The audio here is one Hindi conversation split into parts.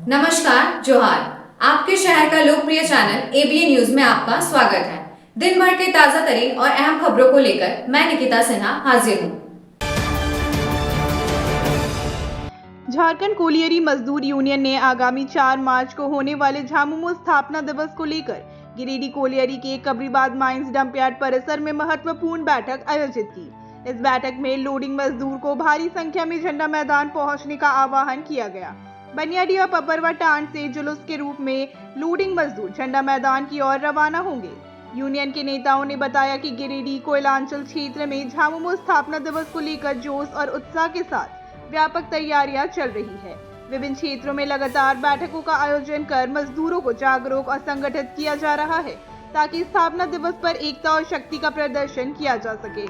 नमस्कार, जोहार। आपके शहर का लोकप्रिय चैनल एबीएन न्यूज में आपका स्वागत है। दिन भर के ताजा तरीन और अहम खबरों को लेकर मैं निकिता सिन्हा हाजिर हूँ। झारखंड कोलियरी मजदूर यूनियन ने आगामी 4 मार्च को होने वाले झामुमो स्थापना दिवस को लेकर गिरिडीह कोलियरी के कबरीबाद माइंस डंपयार्ड परिसर में महत्वपूर्ण बैठक आयोजित की। इस बैठक में लोडिंग मजदूर को भारी संख्या में झंडा मैदान पहुंचने का आह्वान किया गया। बनियाडी और पपरवा टांड से जुलूस के रूप में लोडिंग मजदूर झंडा मैदान की ओर रवाना होंगे। यूनियन के नेताओं ने बताया कि गिरिडीह कोयलांचल क्षेत्र में झामुमो स्थापना दिवस को लेकर जोश और उत्साह के साथ व्यापक तैयारियां चल रही है। विभिन्न क्षेत्रों में लगातार बैठकों का आयोजन कर मजदूरों को जागरूक और संगठित किया जा रहा है ताकि स्थापना दिवस पर एकता और शक्ति का प्रदर्शन किया जा सके।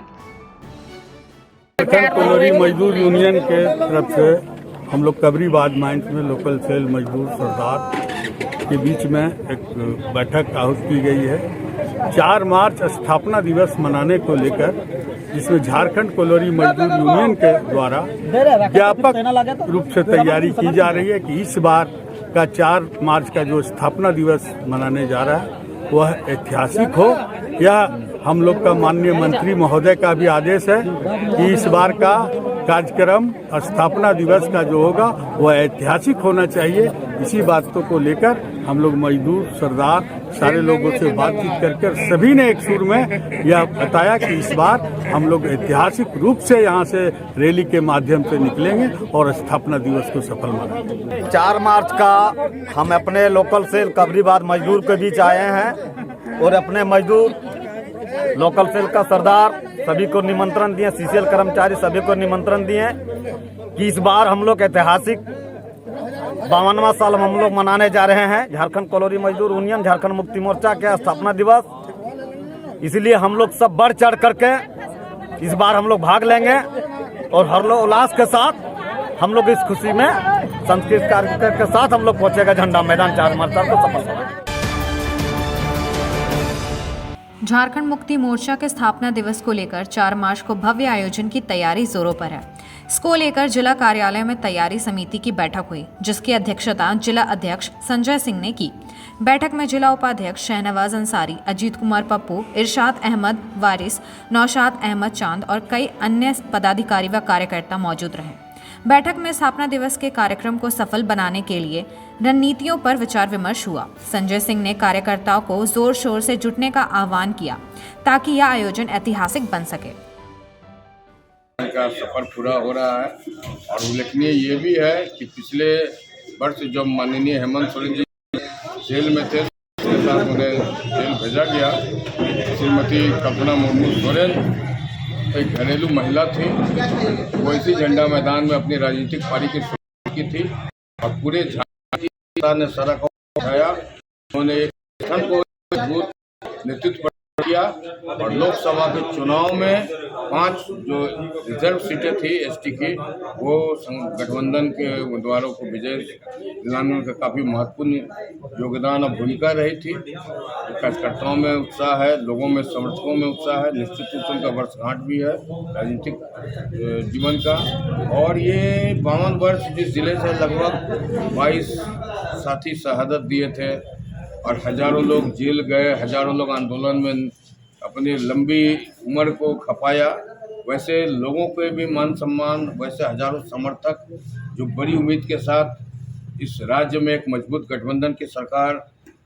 झारखंड कोलियरी मजदूर यूनियन के तरफ से हम लोग कबरीबाद माइंस में लोकल सेल मजदूर सरदार के बीच में एक बैठक आहूत की गई है 4 मार्च स्थापना दिवस मनाने को लेकर, जिसमें झारखंड कोलियरी मजदूर यूनियन के द्वारा व्यापक रूप से तैयारी की जा रही है कि इस बार का 4 मार्च का जो स्थापना दिवस मनाने जा रहा है वह ऐतिहासिक हो। यह हम लोग का माननीय मंत्री महोदय का भी आदेश है कि इस बार का कार्यक्रम स्थापना दिवस का जो होगा वह ऐतिहासिक होना चाहिए। इसी बातों को लेकर हम लोग मजदूर सरदार सारे लोगों से बातचीत करके सभी ने एक सुर में यह बताया कि इस बार हम लोग ऐतिहासिक रूप से यहाँ से रैली के माध्यम से निकलेंगे और स्थापना दिवस को सफल मनाएंगे। 4 मार्च का हम अपने लोकल सेल कबरीबाद मजदूर के बीच आए हैं और अपने मजदूर लोकल सेल का सरदार सभी को निमंत्रण दिए, सीसीएल कर्मचारी सभी को निमंत्रण दिए कि इस बार हम लोग ऐतिहासिक 52वां साल हम लोग मनाने जा रहे हैं झारखंड कोलियरी मजदूर यूनियन झारखंड मुक्ति मोर्चा के स्थापना दिवस। इसलिए हम लोग सब बढ़ चढ़ करके इस बार हम लोग भाग लेंगे और हर्षोल्लास के साथ हम लोग इस खुशी में सांस्कृतिक कार्यक्रम के साथ हम लोग पहुंचेगा झंडा मैदान 4 मार्च को सफल। झारखंड मुक्ति मोर्चा के स्थापना दिवस को लेकर 4 मार्च को भव्य आयोजन की तैयारी जोरों पर है। इसको लेकर जिला कार्यालय में तैयारी समिति की बैठक हुई, जिसकी अध्यक्षता जिला अध्यक्ष संजय सिंह ने की। बैठक में जिला उपाध्यक्ष शहनवाज अंसारी, अजीत कुमार पप्पू, इरशाद अहमद वारिस, नौशाद अहमद चांद और कई अन्य पदाधिकारी व कार्यकर्ता मौजूद रहे। बैठक में स्थापना दिवस के कार्यक्रम को सफल बनाने के लिए रणनीतियों पर विचार विमर्श हुआ। संजय सिंह ने कार्यकर्ताओं को जोर शोर से जुटने का आह्वान किया ताकि यह आयोजन ऐतिहासिक बन सके। का सफर पूरा हो रहा है और उल्लेखनीय ये भी है कि पिछले वर्ष जब माननीय हेमंत सोरेन जी जेल में थे, उन्हें जेल भेजा गया। श्रीमती कल्पना मुर्मू सोरेन एक घरेलू महिला थी, वो इसी झंडा मैदान में अपनी राजनीतिक पारी की शुरुआत की थी और पूरे झारखंड ने सड़क उठाया। उन्होंने एक संगठन को मजबूत नेतृत्व किया और लोकसभा के चुनाव में 5 जो रिजर्व सीटें थी एसटी की, वो गठबंधन के उम्मीदवारों को विजय दिलाने में काफ़ी महत्वपूर्ण योगदान और भूमिका रही थी। कार्यकर्ताओं में उत्साह है, लोगों में समर्थकों में उत्साह है। निश्चित रूप से उनका वर्षगांठ भी है राजनीतिक जीवन का। और ये 52 वर्ष जिस जिले से लगभग 22 साथी शहादत दिए थे और हजारों लोग जेल गए, हजारों लोग आंदोलन में अपनी लंबी उम्र को खपाया, वैसे लोगों के भी मान सम्मान, वैसे हजारों समर्थक जो बड़ी उम्मीद के साथ इस राज्य में एक मजबूत गठबंधन की सरकार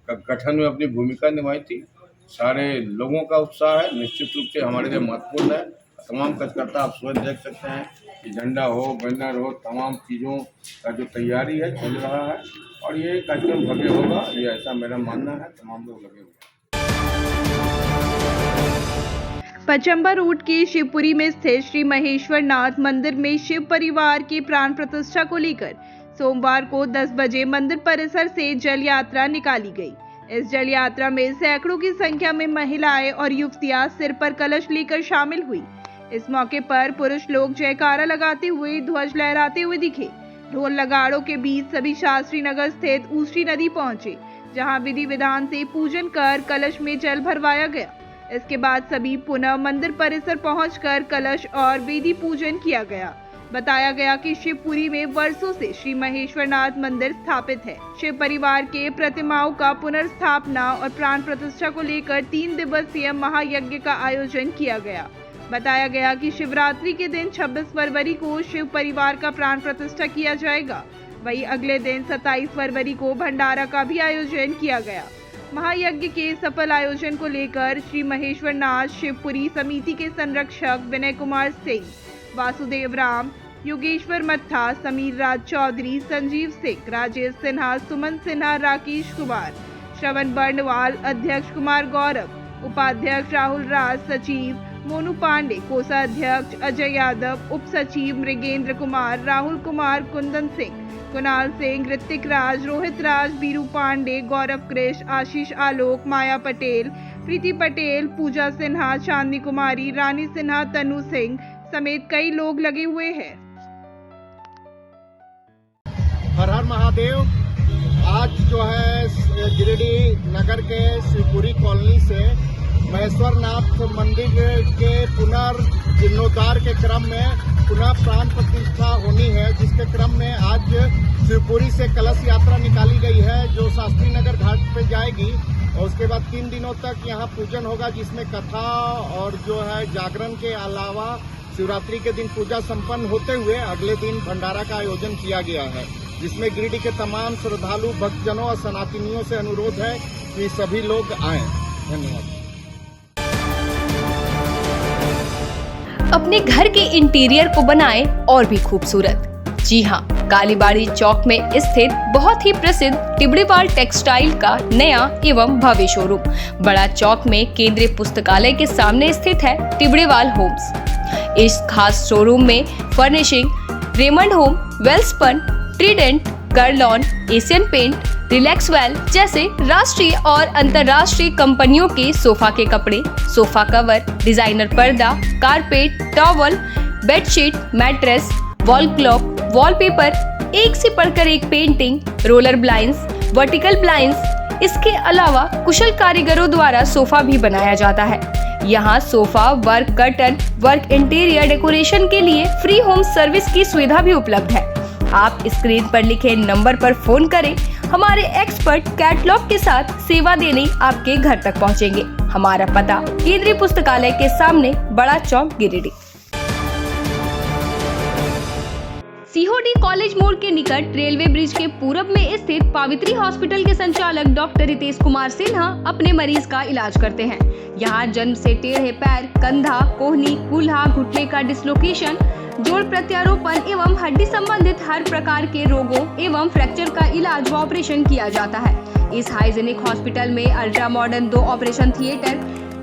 का गठन में अपनी भूमिका निभाई थी। सारे लोगों का उत्साह है, निश्चित रूप से हमारे लिए महत्वपूर्ण है। तमाम कार्यकर्ता आप स्वयं देख सकते हैं कि झंडा हो, बैनर हो, तमाम चीज़ों का जो तैयारी है चल रहा है और ये कार्यक्रम भव्य होगा, ये ऐसा मेरा मानना है। तमाम लोग लगे हुए हैं। पचम्बा रोड के शिवपुरी में स्थित श्री महेश्वर नाथ मंदिर में शिव परिवार की प्राण प्रतिष्ठा को लेकर सोमवार को 10 बजे मंदिर परिसर से जल यात्रा निकाली गई। इस जल यात्रा में सैकड़ों की संख्या में महिलाएं और युवतियां सिर पर कलश लेकर शामिल हुई। इस मौके पर पुरुष लोग जयकारा लगाते हुए, ध्वज लहराते हुए दिखे। ढोल नगाड़ों के बीच सभी शास्त्री नगर स्थित ऊसरी नदी पहुंचे, जहां विधि विधान से पूजन कर कलश में जल भरवाया गया। इसके बाद सभी पुनः मंदिर परिसर पहुंचकर कलश और वेदी पूजन किया गया। बताया गया कि शिवपुरी में वर्षों से श्री महेश्वरनाथ मंदिर स्थापित है। शिव परिवार के प्रतिमाओं का पुनर्स्थापना और प्राण प्रतिष्ठा को लेकर 3 दिवसीय महायज्ञ का आयोजन किया गया। बताया गया कि शिवरात्रि के दिन 26 फरवरी को शिव परिवार का प्राण प्रतिष्ठा किया जाएगा। वहीं अगले दिन 27 फरवरी को भंडारा का भी आयोजन किया गया। महायज्ञ के सफल आयोजन को लेकर श्री महेश्वरनाथ शिवपुरी समिति के संरक्षक विनय कुमार सिंह, वासुदेव राम, योगेश्वर मत्था, समीर राज चौधरी, संजीव सिंह, राजेश सिन्हा, सुमन सिन्हा, राकेश कुमार, श्रवण बर्णवाल, अध्यक्ष कुमार गौरव, उपाध्यक्ष राहुल राज, सचिव मोनू पांडे, कोषाध्यक्ष अजय यादव, उप सचिव मृगेंद्र कुमार, राहुल कुमार, कुंदन सिंह, कुणाल सिंह, ऋतिक राज, रोहित राज, बीरू पांडे, गौरव कृष्ण, आशीष आलोक, माया पटेल, प्रीति पटेल, पूजा सिन्हा, चांदनी कुमारी, रानी सिन्हा, तनु सिंह समेत कई लोग लगे हुए हैं। हर हर महादेव। आज जो है गिरिडीह नगर के शिवपुरी कॉलोनी से महेश्वरनाथ मंदिर के पुनर्जीर्णोद्धार के क्रम में पुनः प्राण प्रतिष्ठा होनी है, जिसके क्रम में आज शिवपुरी से कलश यात्रा निकाली गई है जो शास्त्री नगर घाट पे जाएगी और उसके बाद 3 दिनों तक यहाँ पूजन होगा, जिसमें कथा और जो है जागरण के अलावा शिवरात्रि के दिन पूजा संपन्न होते हुए अगले दिन भंडारा का आयोजन किया गया है, जिसमें गिरिडीह के तमाम श्रद्धालु भक्तजनों और सनातनियों से अनुरोध है कि सभी लोग आएं। धन्यवाद। अपने घर के इंटीरियर को बनाएं और भी खूबसूरत। जी हाँ, कालीबाड़ी चौक में स्थित बहुत ही प्रसिद्ध टिबड़ीवाल टेक्सटाइल का नया एवं भव्य शोरूम बड़ा चौक में केंद्रीय पुस्तकालय के सामने स्थित है टिबड़ीवाल होम्स। इस खास शोरूम में furnishing Raymond home, Welspun, Trident, Kurlon, Asian paint, Relaxwell जैसे राष्ट्रीय और अंतर्राष्ट्रीय कंपनियों के सोफा के कपड़े, सोफा कवर, डिजाइनर पर्दा, carpet, towel, bedsheet, mattress, wall clock, wallpaper, एक से बढ़कर एक painting, roller blinds, vertical blinds, इसके अलावा कुशल कारीगरों द्वारा सोफा भी बनाया जाता है। यहाँ sofa work, curtain work, interior decoration के लिए फ्री होम सर्विस की सुविधा भी उपलब्ध है। आप स्क्रीन पर लिखे नंबर पर फोन करें, हमारे एक्सपर्ट कैटलॉग के साथ सेवा देने आपके घर तक पहुँचेंगे। हमारा पता केंद्रीय पुस्तकालय के सामने, बड़ा चौक, गिरिडीह। सीहोडी कॉलेज मोड़ के निकट रेलवे ब्रिज के पूरब में स्थित पावित्री हॉस्पिटल के संचालक डॉक्टर रितेश कुमार सिन्हा अपने मरीज का इलाज करते हैं। यहाँ जन्म से टेढ़े पैर, कंधा, कोहनी, कूल्हा, घुटने का डिसलोकेशन, जोड़ प्रत्यारोपण एवं हड्डी संबंधित हर प्रकार के रोगों एवं फ्रैक्चर का इलाज व ऑपरेशन किया जाता है। इस हाइजेनिक हॉस्पिटल में ultra modern 2 operation theatre,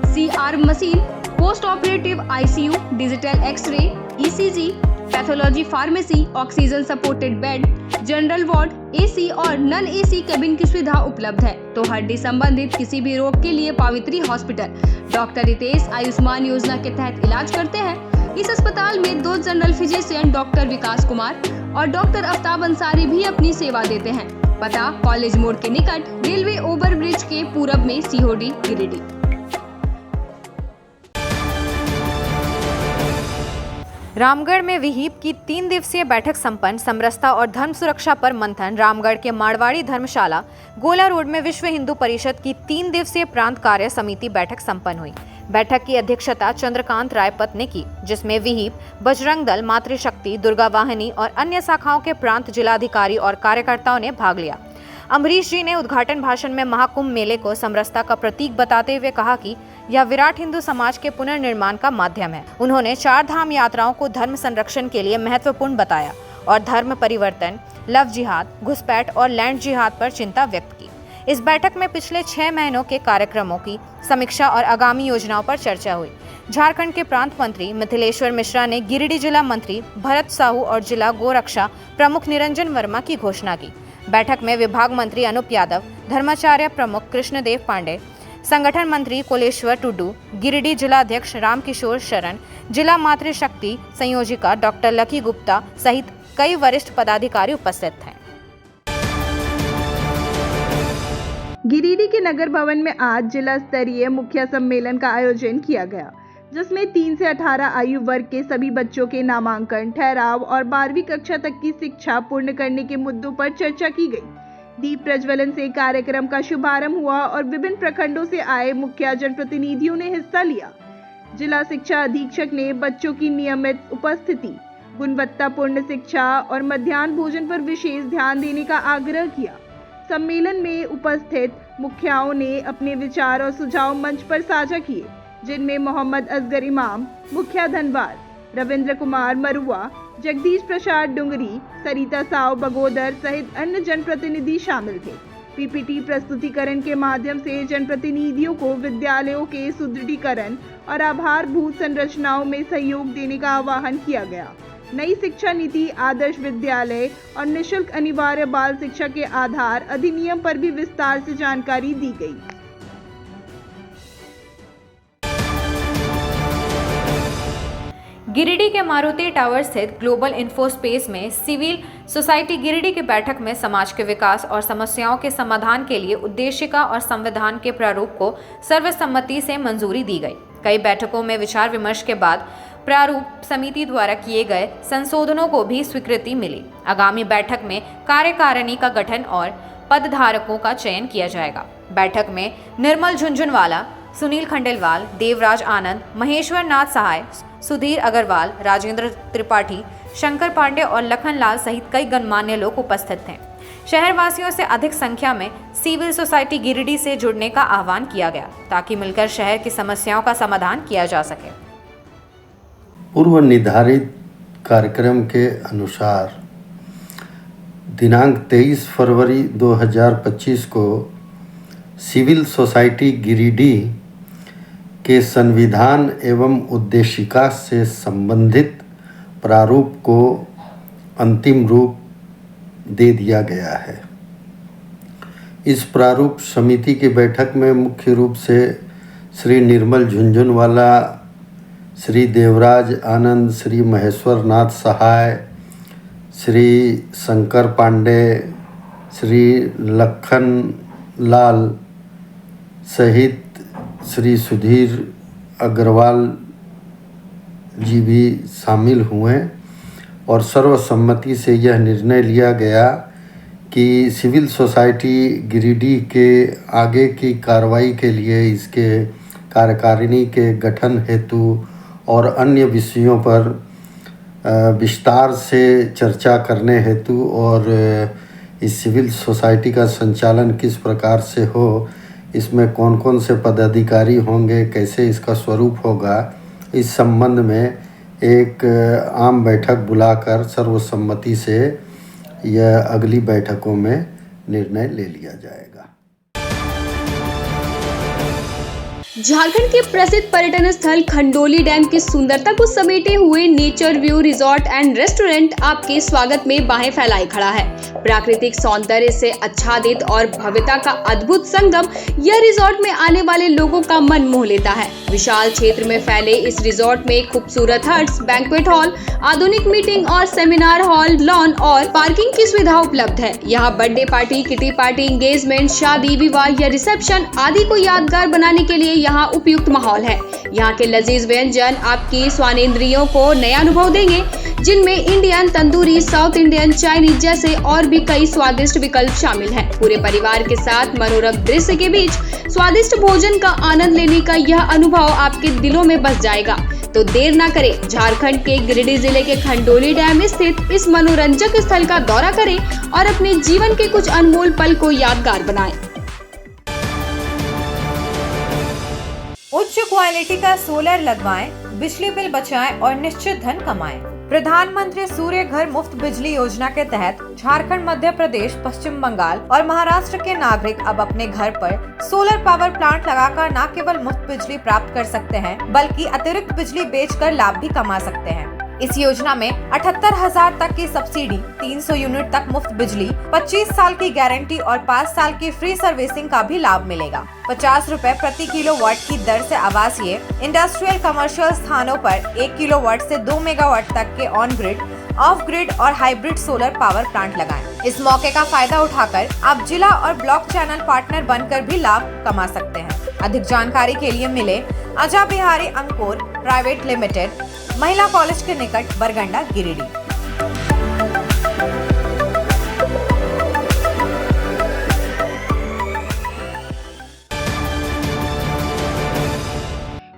CR machine, post operative ICU, digital x-ray, ECG, pathology pharmacy, oxygen supported bed, general ward, AC और नॉन AC केबिन की सुविधा उपलब्ध है। तो हड्डी संबंधित किसी भी रोग के लिए पावित्री हॉस्पिटल डॉक्टर रितेश आयुष्मान योजना के तहत इलाज करते हैं। इस अस्पताल में 2 जनरल फिजिशियन डॉक्टर विकास कुमार और डॉक्टर आफ्ताब अंसारी भी अपनी सेवा देते हैं। पता कॉलेज मोड़ के निकट रेलवे ओवर ब्रिज के पूरब में, सीहोडी, गिरिडीह। रामगढ़ में विहिप की 3 दिवसीय बैठक संपन्न। समरसता और धर्म सुरक्षा पर मंथन। रामगढ़ के मारवाड़ी धर्मशाला गोला रोड में विश्व हिंदू परिषद की 3 दिवसीय प्रांत कार्य समिति बैठक संपन्न हुई। बैठक की अध्यक्षता चंद्रकांत रायपत ने की, जिसमें विहिप, बजरंग दल, मातृशक्ति, दुर्गा वाहिनी और अन्य शाखाओं के प्रांत जिलाधिकारी और कार्यकर्ताओं ने भाग लिया। अम्बरीश जी ने उद्घाटन भाषण में महाकुंभ मेले को समरसता का प्रतीक बताते हुए कहा कि यह विराट हिंदू समाज के पुनर्निर्माण का माध्यम है। उन्होंने 4 धाम यात्राओं को धर्म संरक्षण के लिए महत्वपूर्ण बताया और धर्म परिवर्तन, लव जिहाद, घुसपैठ और लैंड जिहाद पर चिंता व्यक्त की। इस बैठक में पिछले 6 महीनों के कार्यक्रमों की समीक्षा और आगामी योजनाओं पर चर्चा हुई। झारखंड के प्रांत मंत्री मिथिलेश्वर मिश्रा ने गिरिडीह जिला मंत्री भरत साहू और जिला गोरक्षा प्रमुख निरंजन वर्मा की घोषणा की। बैठक में विभाग मंत्री अनूप यादव, धर्माचार्य प्रमुख कृष्णदेव पांडे, संगठन मंत्री कोलेश्वर टुडू, गिरिडीह जिलाध्यक्ष रामकिशोर शरण, जिला मातृशक्ति संयोजिका डॉक्टर लकी गुप्ता सहित कई वरिष्ठ पदाधिकारी उपस्थित थे। गिरिडीह के नगर भवन में आज जिला स्तरीय मुख्य सम्मेलन का आयोजन किया गया। जिसमें 3 से 18 आयु वर्ग के सभी बच्चों के नामांकन, ठहराव और 12वीं कक्षा तक की शिक्षा पूर्ण करने के मुद्दों पर चर्चा की गई। दीप प्रज्वलन से कार्यक्रम का शुभारंभ हुआ और विभिन्न प्रखंडों से आए मुखिया जनप्रतिनिधियों ने हिस्सा लिया। जिला शिक्षा अधीक्षक ने बच्चों की नियमित उपस्थिति, गुणवत्तापूर्ण शिक्षा और मध्याह्न भोजन पर विशेष ध्यान देने का आग्रह किया। सम्मेलन में उपस्थित मुखियाओं ने अपने विचार और सुझाव मंच पर साझा किए, जिनमें मोहम्मद असगर इमाम, मुखिया धनबाद, रविंद्र कुमार मरुआ, जगदीश प्रसाद डुंगरी, सरिता साव बगोदर सहित अन्य जनप्रतिनिधि शामिल थे। पीपीटी प्रस्तुतिकरण के माध्यम से जनप्रतिनिधियों को विद्यालयों के सुदृढ़ीकरण और आधारभूत संरचनाओं में सहयोग देने का आह्वान किया गया। नई शिक्षा नीति, आदर्श विद्यालय और निःशुल्क अनिवार्य बाल शिक्षा के आधार अधिनियम पर भी विस्तार से जानकारी दी गई। गिरिडीह के मारुति टावर स्थित ग्लोबल इन्फो स्पेस में सिविल सोसाइटी गिरिडीह की बैठक में समाज के विकास और समस्याओं के समाधान के लिए उद्देशिका और संविधान के प्रारूप को सर्वसम्मति से मंजूरी दी गई। कई बैठकों में विचार विमर्श के बाद प्रारूप समिति द्वारा किए गए संशोधनों को भी स्वीकृति मिली। आगामी बैठक में कार्यकारिणी का गठन और पदधारकों का चयन किया जाएगा। बैठक में निर्मल झुंझुनवाला, सुनील खंडेलवाल, देवराज आनंद, महेश्वर नाथ सहाय, सुधीर अग्रवाल, राजेंद्र त्रिपाठी, शंकर पांडे और लखन लाल सहित कई गणमान्य लोग उपस्थित थे। शहरवासियों से अधिक संख्या में सिविल सोसाइटी गिरिडीह से जुड़ने का आह्वान किया गया ताकि मिलकर शहर की समस्याओं का समाधान किया जा सके। पूर्व निर्धारित कार्यक्रम के अनुसार दिनांक 23 फरवरी 2025 को सिविल सोसाइटी गिरिडीह के संविधान एवं उद्देशिका से संबंधित प्रारूप को अंतिम रूप दे दिया गया है। इस प्रारूप समिति की बैठक में मुख्य रूप से श्री निर्मल झुंझुनवाला, श्री देवराज आनंद, श्री महेश्वर नाथ सहाय, श्री शंकर पांडे, श्री लखन लाल सहित श्री सुधीर अग्रवाल जी भी शामिल हुए और सर्वसम्मति से यह निर्णय लिया गया कि सिविल सोसाइटी गिरिडीह के आगे की कार्रवाई के लिए इसके कार्यकारिणी के गठन हेतु और अन्य विषयों पर विस्तार से चर्चा करने हेतु और इस सिविल सोसाइटी का संचालन किस प्रकार से हो, इसमें कौन कौन से पदाधिकारी होंगे, कैसे इसका स्वरूप होगा, इस संबंध में एक आम बैठक बुलाकर सर्वसम्मति से यह अगली बैठकों में निर्णय ले लिया जाएगा। झारखंड के प्रसिद्ध पर्यटन स्थल खंडोली डैम की सुंदरता को समेटे हुए nature view resort and restaurant आपके स्वागत में बाहें फैलाए खड़ा है। प्राकृतिक सौंदर्य से आच्छादित और भव्यता का अद्भुत संगम यह रिजॉर्ट में आने वाले लोगों का मन मोह लेता है। विशाल क्षेत्र में फैले इस रिजॉर्ट में खूबसूरत हट्स, बैंक्वेट हॉल, आधुनिक मीटिंग और सेमिनार हॉल, लॉन और पार्किंग की सुविधा उपलब्ध है। यहाँ birthday party, kitty party, engagement, शादी, विवाह या रिसेप्शन आदि को यादगार बनाने के लिए यहाँ उपयुक्त माहौल है। यहाँ के लजीज व्यंजन आपकी स्वानेंद्रियों को नया अनुभव देंगे, जिनमें Indian, tandoori, south Indian, Chinese जैसे और भी कई स्वादिष्ट विकल्प शामिल हैं। पूरे परिवार के साथ मनोरम दृश्य के बीच स्वादिष्ट भोजन का आनंद लेने का यह अनुभव आपके दिलों में बस जाएगा। तो देर ना करें, झारखंड के गिरिडीह जिले के खंडोली डैम स्थित इस मनोरंजक स्थल का दौरा करें और अपने जीवन के कुछ अनमोल पल को यादगार बनाएं। उच्च क्वालिटी का सोलर लगवाएं, बिजली बिल बचाएं और निश्चित धन कमाएं। प्रधानमंत्री सूर्य घर मुफ्त बिजली योजना के तहत झारखंड, मध्य प्रदेश, पश्चिम बंगाल और महाराष्ट्र के नागरिक अब अपने घर पर सोलर पावर प्लांट लगाकर न केवल मुफ्त बिजली प्राप्त कर सकते हैं, बल्कि अतिरिक्त बिजली बेचकर लाभ भी कमा सकते हैं। इस योजना में 78,000 तक की सब्सिडी, 300 यूनिट तक मुफ्त बिजली, 25 साल की गारंटी और 5 साल की फ्री सर्विसिंग का भी लाभ मिलेगा। 50 रुपए प्रति किलोवाट की दर से आवासीय, इंडस्ट्रियल, कमर्शियल स्थानों पर 1 किलोवाट से 2 मेगावाट तक के ऑन ग्रिड, ऑफ ग्रिड और हाइब्रिड सोलर पावर प्लांट लगाएं। इस मौके का फायदा उठाकर आप जिला और ब्लॉक चैनल पार्टनर बनकर भी लाभ कमा सकते हैं। अधिक जानकारी के लिए मिले अजय बिहारी अंकुर प्राइवेट लिमिटेड, महिला कॉलेज के निकट बरगंडा, गिरिडीह।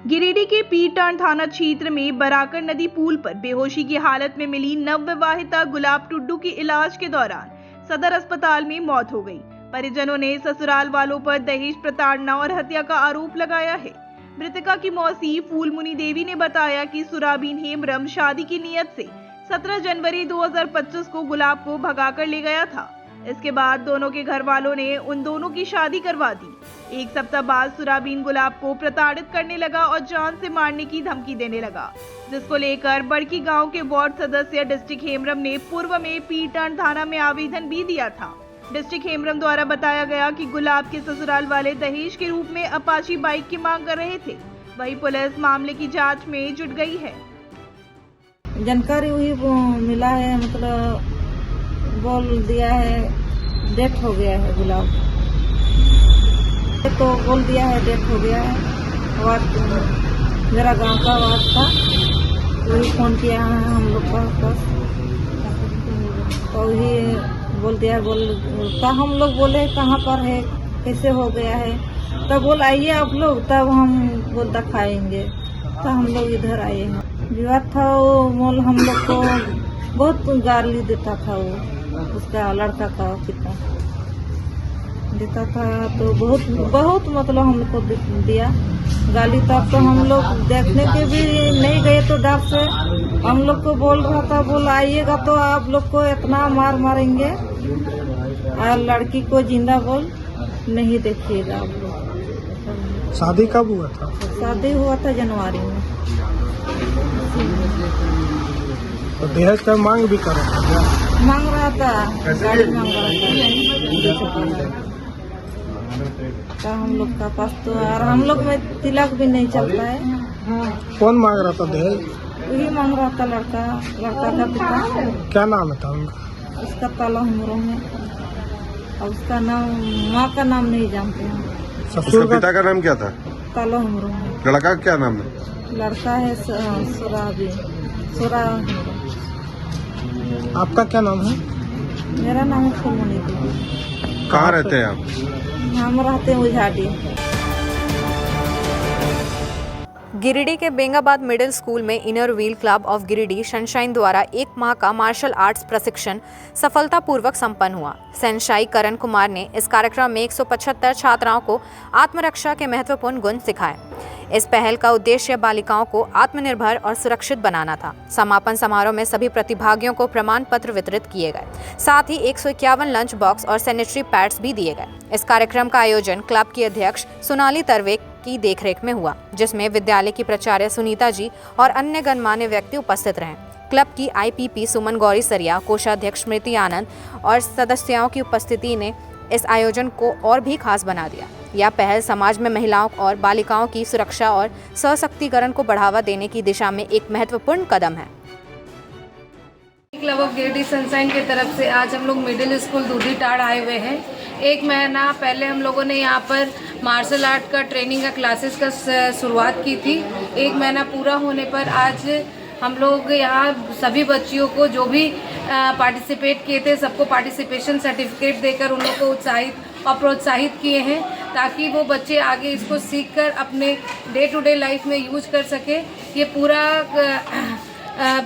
गिरिडीह के पीरटांड थाना क्षेत्र में बराकर नदी पुल पर बेहोशी की हालत में मिली नवविवाहिता गुलाब टुड्डू की इलाज के दौरान सदर अस्पताल में मौत हो गई। परिजनों ने ससुराल वालों पर दहेज प्रताड़ना और हत्या का आरोप लगाया है। मृतका की मौसी फूलमुनी देवी ने बताया कि सुराबीन हेमरम शादी की नियत से 17 जनवरी 2025 को गुलाब को भगाकर ले गया था। इसके बाद दोनों के घर वालों ने उन दोनों की शादी करवा दी। एक सप्ताह बाद सुराबीन गुलाब को प्रताड़ित करने लगा और जान से मारने की धमकी देने लगा, जिसको लेकर बड़की गांव के वार्ड सदस्य डिस्ट्रिक्ट हेमरम ने पूर्व में पीरटांड थाना में आवेदन भी दिया था। डिस्ट्रिक्ट हेमरम द्वारा बताया गया कि गुलाब के ससुराल वाले दहेज के रूप में अपाची बाइक की मांग कर रहे थे। वहीं पुलिस मामले की जांच में जुट गई है। जानकारी हुई मिला है, मतलब बोल दिया है डेथ हो गया है गुलाब, तो बोल दिया है डेथ हो गया है। वार्ड मेरा गांव का वार्ड था, वही फोन किया है हम लोग का पास, तो वही बोल दिया। हम लोग बोले कहाँ पर है, कैसे हो गया है, तब बोल आइए आप लोग, तब हम बोल दिखाएंगे। तो हम लोग इधर आए हैं। विवाद था वो, मोल हम लोग को बहुत गाली देता था वो, उसका लड़का का पिता देता था, तो बहुत मतलब हम लोग को दिया गाली। तब तो हम लोग देखने के भी नहीं गए, तो डर से हम लोग को बोल रहा था, बोल आइएगा तो आप लोग को इतना मारेंगे और लड़की को जिंदा बोल नहीं देखिएगा आप लोग। शादी कब हुआ था? शादी हुआ था जनवरी में। तो दहेज का मांग भी कर रहा था? मांग रहा था, गाड़ी मांग रहा था। तो हम लोग का पास तो, और हम लोग में तिलक भी नहीं चलता है। कौन मांग रहा था दहेज? वही मांग रहा था लड़का का पिता। क्या नाम था उनका? उसका ताला हमरों में, और उसका नाम, माँ का नाम नहीं जानते हैं। ससुर का पिता का नाम क्या था? ताला हमरों में। लड़का का क्या नाम है? लड़का है सोरा। आपका क्या नाम है? मेरा नाम है फूलमुनी देवी। कहाँ रहते हैं आप? हम रहते हैं उझाड़ी। गिरिडीह के बेंगाबाद मिडिल स्कूल में inner wheel club of Giridih sunshine द्वारा 1 माह का मार्शल आर्ट्स प्रशिक्षण सफलतापूर्वक संपन्न हुआ। सनशाइन करण कुमार ने इस कार्यक्रम में 175 छात्राओं को आत्मरक्षा के महत्वपूर्ण गुण सिखाए। इस पहल का उद्देश्य बालिकाओं को आत्मनिर्भर और सुरक्षित बनाना था। समापन समारोह में सभी प्रतिभागियों को प्रमाण पत्र वितरित किए गए, साथ ही 151 लंच बॉक्स और सैनिटरी पैड्स भी दिए गए। इस कार्यक्रम का आयोजन क्लब की अध्यक्ष सोनाली तरवे की देखरेख में हुआ, जिसमें विद्यालय की प्राचार्य सुनीता जी और अन्य गणमान्य व्यक्ति उपस्थित रहे। क्लब की IPP सुमन गौरी सरिया, कोषाध्यक्ष स्मृति आनंद और सदस्यों की उपस्थिति ने इस आयोजन को और भी खास बना दिया। यह पहल समाज में महिलाओं और बालिकाओं की सुरक्षा और सशक्तिकरण को बढ़ावा देने की दिशा में एक महत्वपूर्ण कदम है। क्लब ऑफ गिरिडीह सनशाइन की तरफ से आज हम लोग मिडिल स्कूल दूधी टाड़ आए हुए हैं। 1 महीना पहले हम लोगों ने यहाँ पर मार्शल आर्ट का ट्रेनिंग का क्लासेस का शुरुआत की थी। 1 महीना पूरा होने पर आज हम लोग यहाँ सभी बच्चियों को जो भी पार्टिसिपेट किए थे सबको पार्टिसिपेशन सर्टिफिकेट देकर उन लोग को उत्साहित और प्रोत्साहित किए हैं, ताकि वो बच्चे आगे इसको सीखकर अपने डे टू डे लाइफ में यूज कर सके। ये पूरा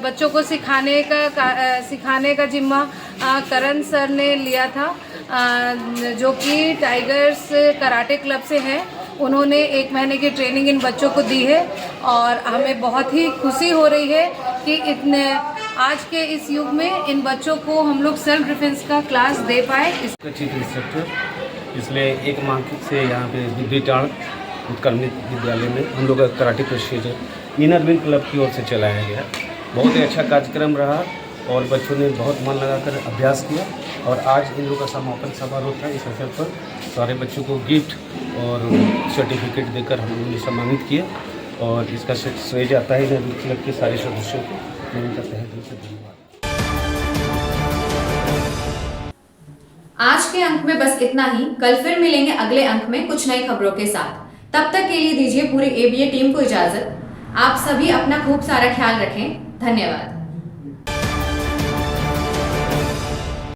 बच्चों को सिखाने का जिम्मा करण सर ने लिया था, जो कि टाइगर्स कराटे क्लब से हैं। उन्होंने 1 महीने की ट्रेनिंग इन बच्चों को दी है और हमें बहुत ही खुशी हो रही है कि इतने आज के इस युग में इन बच्चों को हम लोग सेल्फ डिफेंस का क्लास दे पाए। चीफ इंस्ट्रक्टर, इसलिए 1 माह से यहाँ पे दूधी टाड़ उत्कर्मित विद्यालय में हम लोग का कराटे प्रशिक्षण इनर व्हील क्लब की ओर से चलाया गया। बहुत ही अच्छा कार्यक्रम रहा और बच्चों ने बहुत मन लगाकर अभ्यास किया और आज इन लोगों का समापन समारोह था। इस अवसर पर सारे बच्चों को गिफ्ट और सर्टिफिकेट देकर हम लोगों ने सम्मानित किया और इसका श्रेय जाता है इनर व्हील क्लब के सारे सदस्यों को। मैं इनका तहे दिल से धन्यवाद। आज के अंक में बस इतना ही। कल फिर मिलेंगे अगले अंक में कुछ नई खबरों के साथ। तब तक के लिए दीजिए पूरी ABA टीम को इजाजत। आप सभी अपना खूब सारा ख्याल रखें। धन्यवाद।